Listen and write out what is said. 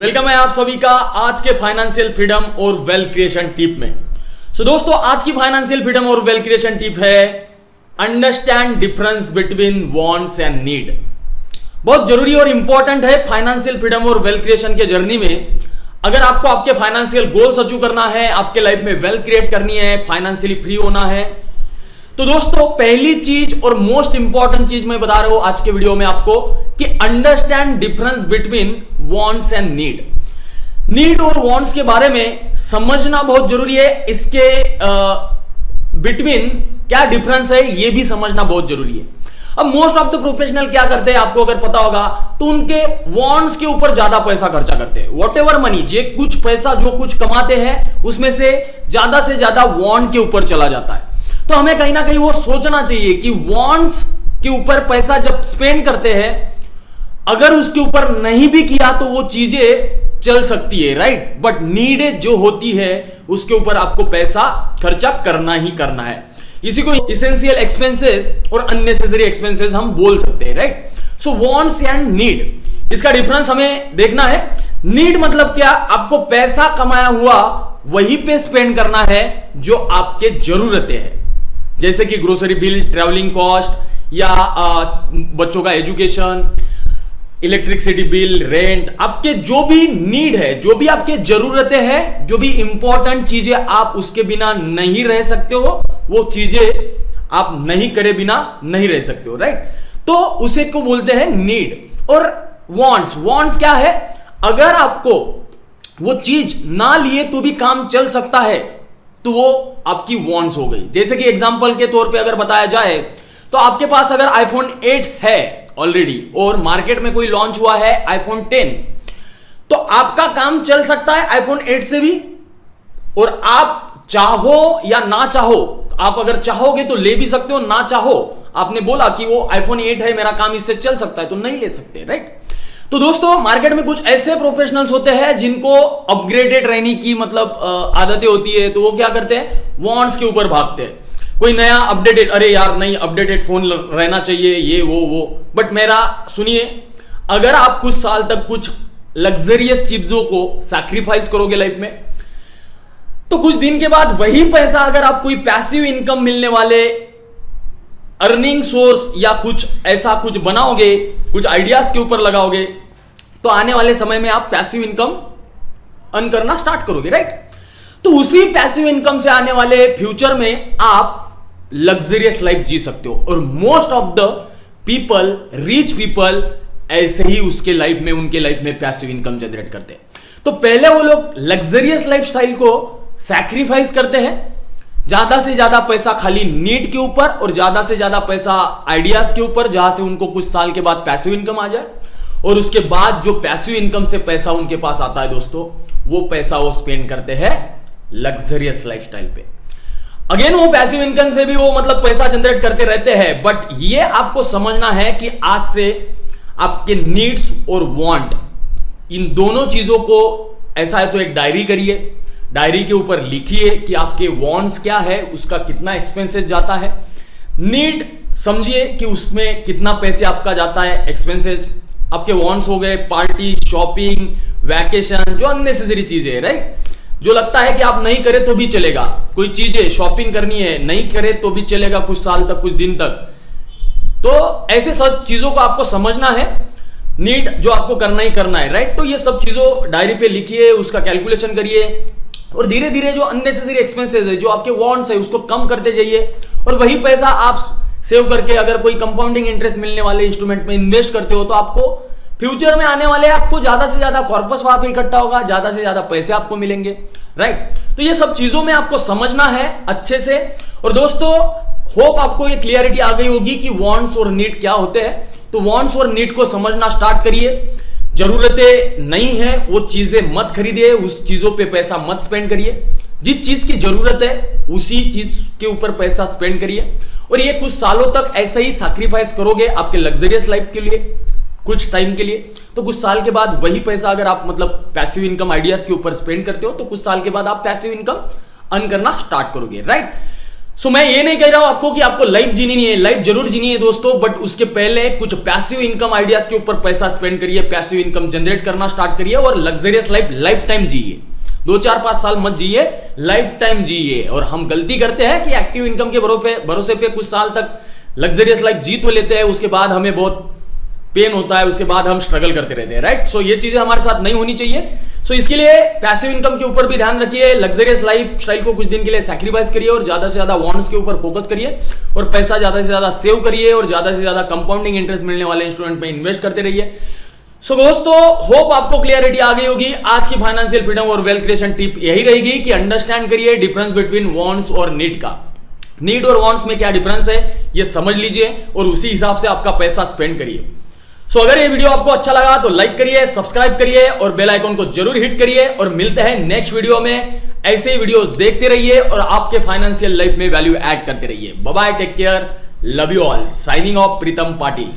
Welcome है आप सभी का आज के फाइनेंशियल फ्रीडम और वेल्थ क्रिएशन टिप में। दोस्तों आज की फाइनेंशियल फ्रीडम और वेल्थ क्रिएशन टिप है understand difference between wants and need. बहुत जरूरी और इंपॉर्टेंट है फाइनेंशियल फ्रीडम और वेल्थ क्रिएशन के जर्नी में। अगर आपको आपके फाइनेंशियल गोल्स अचीव करना है, आपके लाइफ में वेल्थ क्रिएट करनी है, फाइनेंशियली फ्री होना है, तो दोस्तों पहली चीज और मोस्ट इंपॉर्टेंट चीज मैं बता रहा हूं आज के वीडियो में आपको कि understand difference between wants and need और वांट्स के बारे में समझना बहुत जरूरी है। इसके बिटवीन क्या डिफरेंस है ये भी समझना बहुत जरूरी है। अब मोस्ट ऑफ द प्रोफेशनल क्या करते हैं आपको अगर पता होगा तो उनके वांट्स के ऊपर ज्यादा पैसा खर्चा करते हैं। वॉट एवर मनी जे कुछ पैसा जो कुछ कमाते हैं उसमें से ज्यादा वांट के ऊपर चला जाता है। तो हमें कहीं ना कहीं वो सोचना चाहिए कि वांट्स के ऊपर पैसा जब स्पेंड करते हैं, अगर उसके ऊपर नहीं भी किया तो वो चीजें चल सकती है, राइट। बट नीड जो होती है उसके ऊपर आपको पैसा खर्चा करना ही करना है। इसी को इसेंशियल एक्सपेंसेस और अननेसेसरी एक्सपेंसेस हम बोल सकते हैं, right. So wants and need, इसका डिफरेंस हमें देखना है। नीड मतलब क्या, आपको पैसा कमाया हुआ वहीं पे स्पेंड करना है जो आपके जरूरतें हैं, जैसे कि ग्रोसरी बिल, ट्रैवलिंग कॉस्ट या बच्चों का एजुकेशन, इलेक्ट्रिसिटी बिल, रेंट, आपके जो भी नीड है, जो भी आपके जरूरतें हैं, जो भी इंपॉर्टेंट चीजें आप उसके बिना नहीं रह सकते हो, वो चीजें आप नहीं करे बिना नहीं रह सकते हो, राइट। तो उसे को बोलते हैं नीड। और वांट्स क्या है, अगर आपको वो चीज ना लिए तो भी काम चल सकता है तो वो आपकी वांट्स हो गई। जैसे कि एग्जांपल के तौर पे अगर बताया जाए तो आपके पास अगर आईफोन 8 है ऑलरेडी और मार्केट में कोई लॉन्च हुआ है आईफोन 10, तो आपका काम चल सकता है आईफोन 8 से भी। और आप चाहो या ना चाहो, आप अगर चाहोगे तो ले भी सकते हो, ना चाहो आपने बोला कि वो आईफोन 8 है मेरा काम इससे चल सकता है तो नहीं ले सकते, राइट। तो दोस्तों मार्केट में कुछ ऐसे प्रोफेशनल्स होते हैं जिनको अपग्रेडेड रहने की मतलब आदतें होती है, तो वो क्या करते हैं, वांट्स के ऊपर भागते हैं। कोई नया अपडेटेड, अरे यार नहीं अपडेटेड फोन रहना चाहिए, ये वो। बट मेरा सुनिए, अगर आप कुछ साल तक कुछ लग्जरियस चीजों को सैक्रिफाइस करोगे लाइफ में, तो कुछ दिन के बाद वही पैसा अगर आप कोई पैसिव इनकम मिलने वाले अर्निंग सोर्स या कुछ ऐसा कुछ बनाओगे, कुछ आइडियाज के ऊपर लगाओगे, तो आने वाले समय में आप पैसिव इनकम अर्न करना स्टार्ट करोगे, राइट। तो उसी पैसिव इनकम से आने वाले फ्यूचर में आप लग्जरियस लाइफ जी सकते हो। और most of the people, rich people, ऐसे ही उसके लाइफ में, उनके लाइफ में पैसिव इनकम जनरेट करते हैं। तो पहले वो लोग लग्जरियस लाइफस्टाइल को सैक्रिफाइस करते हैं, ज्यादा से ज्यादा पैसा खाली नीड के ऊपर और ज्यादा से ज्यादा पैसा आइडियाज के ऊपर, जहां से उनको कुछ साल के बाद पैसिव इनकम आ जाए। और उसके बाद जो पैसिव इनकम से पैसा उनके पास आता है दोस्तों, वो पैसा वो स्पेंड करते हैं लग्जरियस लाइफस्टाइल पे। अगेन वो पैसिव इनकम से भी वो मतलब पैसा जनरेट करते रहते हैं। बट ये आपको समझना है कि आज से आपके नीड्स और वांट, इन दोनों चीजों को ऐसा है तो एक डायरी करिए, डायरी के ऊपर लिखिए कि आपके वांट्स क्या है, उसका कितना एक्सपेंसेस जाता है। नीड समझिए कि उसमें कितना पैसे आपका जाता है एक्सपेंसेस। आपके वांट्स हो गए पार्टी, शॉपिंग, वैकेशन, जो अननेसेसरी चीजें है, राइट, जो लगता है कि आप नहीं करें तो भी चलेगा। कोई चीजें शॉपिंग करनी है, नहीं करे तो भी चलेगा कुछ साल तक, कुछ दिन तक। तो ऐसे सब चीजों को आपको समझना है, नीड जो आपको करना ही करना है, राइट। तो ये सब चीजों डायरी पे लिखिए, उसका कैलकुलेशन करिए और धीरे धीरे जो अननेसेसरी एक्सपेंसेस है, जो आपके वांट्स है, उसको कम करते जाइए। और वही पैसा आप सेव करके अगर कोई कंपाउंडिंग इंटरेस्ट मिलने वाले इंस्ट्रूमेंट में इन्वेस्ट करते हो तो आपको फ्यूचर में आने वाले आपको ज्यादा से ज्यादा कॉर्पस वहां पे इकट्ठा होगा, ज्यादा से ज्यादा पैसे आपको मिलेंगे, राइट। तो ये सब चीजों में आपको समझना है अच्छे से। और दोस्तों होप आपको ये क्लियरिटी आ गई होगी कि वांट्स और नीड क्या होते हैं। तो वांट्स और नीड को समझना स्टार्ट करिए। जरूरतें नहीं है वो चीजें मत खरीदिए, उस चीजों पे पैसा मत स्पेंड करिए। जिस चीज की जरूरत है उसी चीज के ऊपर पैसा स्पेंड करिए। और ये कुछ सालों तक ऐसा ही सैक्रिफाइस करोगे आपके लग्जरियस लाइफ के लिए, कुछ टाइम के लिए। तो कुछ साल के बाद वही पैसा अगर आप मतलब पैसिव इनकम आइडियाज के ऊपर स्पेंड करते हो, तो कुछ साल के बाद आप पैसिव इनकम अर्न करना स्टार्ट करोगे, राइट। सो मैं ये नहीं कह रहा हूं आपको कि आपको लाइफ जीनी नहीं है, लाइफ जरूर जीनी है दोस्तों, बट उसके पहले कुछ पैसिव इनकम आइडियाज के ऊपर पैसा स्पेंड करिए, पैसिव इनकम जनरेट करना स्टार्ट करिए और लग्जरियस लाइफ टाइम जिए। 2-4-5 साल मत जिए, लाइफ टाइम जिए। और हम गलती करते हैं कि एक्टिव इनकम के भरोसे पे कुछ साल तक लग्जरियस लाइफ जी तो लेते हैं, उसके बाद हमें बहुत पेन होता है, उसके बाद हम स्ट्रगल करते रहते हैं, राइट। सो ये चीजें हमारे साथ नहीं होनी चाहिए। सो इसके लिए पैसिव इनकम के ऊपर भी ध्यान रखिए, लग्जरियस लाइफ स्टाइल को कुछ दिन के लिए सैक्रिफाइस करिए और ज्यादा से ज्यादा वॉन्ट्स के ऊपर फोकस करिए और पैसा ज्यादा से ज्यादा सेव करिए और ज्यादा से ज्यादा कंपाउंडिंग इंटरेस्ट मिलने वाले इंस्ट्रूमेंट में इन्वेस्ट करते रहिए। सो दोस्तों, होप आपको क्लियरिटी आ गई होगी। आज की फाइनेंशियल फ्रीडम और वेल्थ क्रिएशन टिप यही रहेगी कि अंडरस्टैंड करिए डिफरेंस बिटवीन वांट्स और नीड का। नीड और वांट्स में क्या डिफरेंस है ये समझ लीजिए और उसी हिसाब से आपका पैसा स्पेंड करिए। सो अगर ये वीडियो आपको अच्छा लगा तो लाइक करिए, सब्सक्राइब करिए और बेल आइकन को जरूर हिट करिए और मिलते हैं नेक्स्ट वीडियो में। ऐसे ही वीडियोस देखते रहिए और आपके फाइनेंशियल लाइफ में वैल्यू ऐड करते रहिए। Bye bye, take care, love you all. Signing off Pritam Patil.